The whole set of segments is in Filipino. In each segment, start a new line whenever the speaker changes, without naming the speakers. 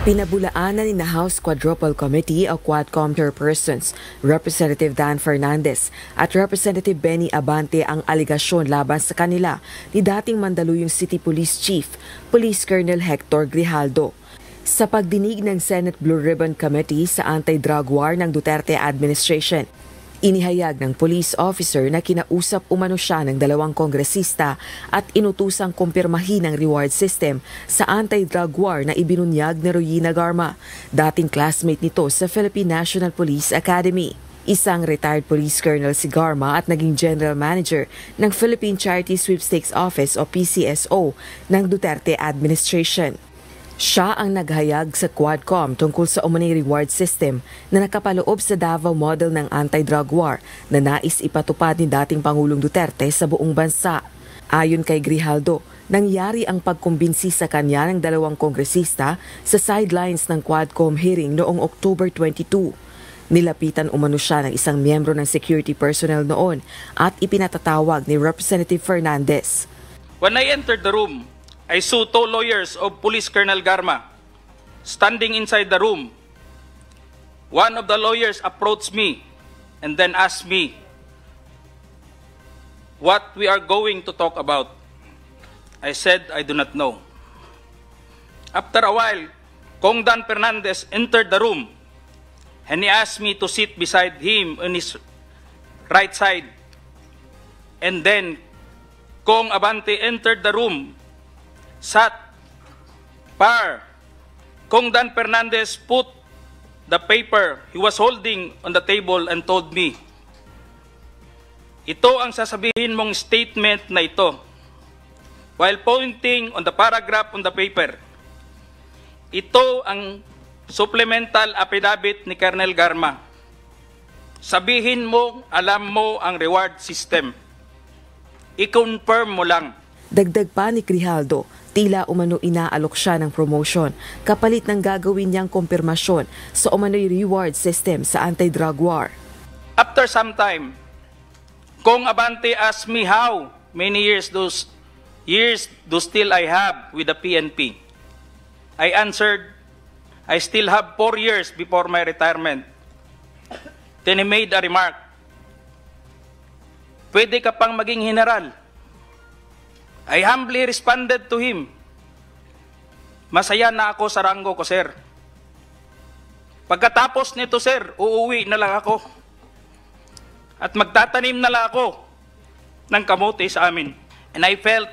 Pinabulaanan ni na House Quadruple Committee o Quadcom chairpersons, Representative Dan Fernandez at Representative Benny Abante ang aligasyon laban sa kanila ni dating Mandaluyong City Police Chief, Police Colonel Hector Grijaldo. Sa pagdinig ng Senate Blue Ribbon Committee sa anti-drug war ng Duterte administration, inihayag ng police officer na kinausap umano siya ng dalawang kongresista at inutusang kumpirmahin ang reward system sa anti-drug war na ibinunyag ni Royina Garma, dating classmate nito sa Philippine National Police Academy. Isang retired police colonel si Garma at naging general manager ng Philippine Charity Sweepstakes Office o PCSO ng Duterte administration. Siya ang naghayag sa Quadcom tungkol sa umunay reward system na nakapaloob sa Davao model ng anti-drug war na nais ipatupad ni dating Pangulong Duterte sa buong bansa. Ayon kay Grijaldo, nangyari ang pagkumbinsi sa kanya ng dalawang kongresista sa sidelines ng Quadcom hearing noong October 22. Nilapitan umano siya ng isang miyembro ng security personnel noon at ipinatatawag ni Representative Fernandez.
When I entered the room, I saw two lawyers of Police Colonel Garma standing inside the room. One of the lawyers approached me and then asked me what we are going to talk about. I said, I do not know. After a while, Kong Dan Fernandez entered the room and he asked me to sit beside him on his right side. And then Kong Abante entered the room, sat par. Kong Dan Fernandez put the paper he was holding on the table and told me, ito ang sasabihin mong statement na ito. While pointing on the paragraph on the paper, ito ang supplemental affidavit ni Colonel Garma. Sabihin mo, alam mo ang reward system. I-confirm mo lang.
Dagdag pa ni Grijaldo, tila umano inaalok siya ng promotion kapalit ng gagawin niyang kumpirmasyon sa umano'y reward system sa anti-drug war.
After some time, Kong Abante asked me how many years do still I have with the PNP. I answered, I still have 4 years before my retirement. Then he made a remark, pwede ka pang maging general. I humbly responded to him, masaya na ako sa ranggo ko, sir. Pagkatapos nito, sir, uuwi na lang ako. At magtatanim na lang ako ng kamote sa amin. And I felt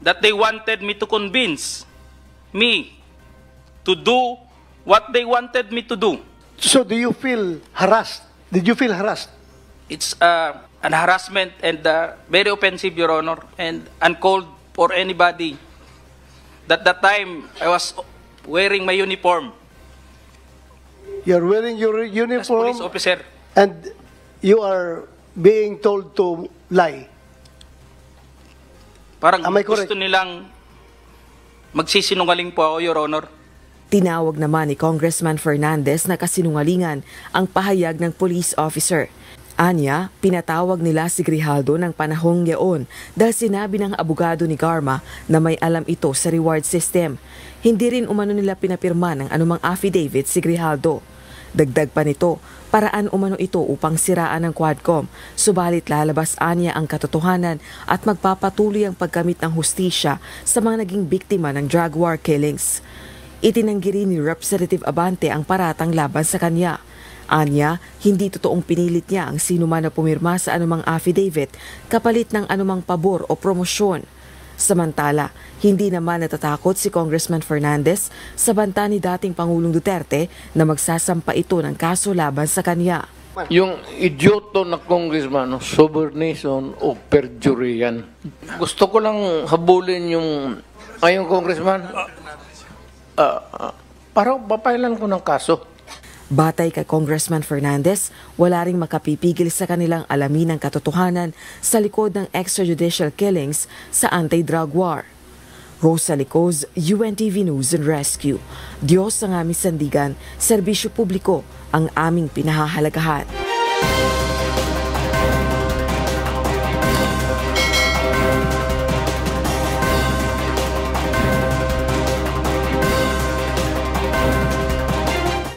that they wanted me to convince me to do what they wanted me to do.
So do you feel harassed? Did you feel harassed?
It's an harassment and very offensive, Your Honor, and uncalled for anybody. That time, I was wearing my uniform.
You're wearing your
As
uniform
police officer.
and you are being told to lie.
Parang
Am I correct?
gusto nilang magsisinungaling po ako, Your Honor.
Tinawag naman ni Congressman Fernandez na kasinungalingan ang pahayag ng police officer. Anya, pinatawag nila si Grijaldo ng panahong yaon dahil sinabi ng abogado ni Garma na may alam ito sa reward system. Hindi rin umano nila pinapirma ng anumang affidavit si Grijaldo. Dagdag pa nito, paraan umano ito upang siraan ng Quadcom, subalit lalabas anya ang katotohanan at magpapatuloy ang pagkamit ng hustisya sa mga naging biktima ng drug war killings. Itinanggi rin ni Representative Abante ang paratang laban sa kanya. Anya, hindi totoong pinilit niya ang sino man na pumirma sa anumang affidavit kapalit ng anumang pabor o promosyon. Samantala, hindi naman natatakot si Congressman Fernandez sa banta ni dating Pangulong Duterte na magsasampa ito ng kaso laban sa kanya.
Yung idyoto na congressman, subornation o perjury yan. Gusto ko lang habulin yung congressman. Parang papailan ko ng kaso.
Batay kay Congressman Fernandez, wala ring makapipigil sa kanilang alamin ang katotohanan sa likod ng extrajudicial killings sa anti-drug war. Rosa Licoz, UNTV News and Rescue. Diyos ang aming sandigan, serbisyo publiko ang aming pinahahalagahan.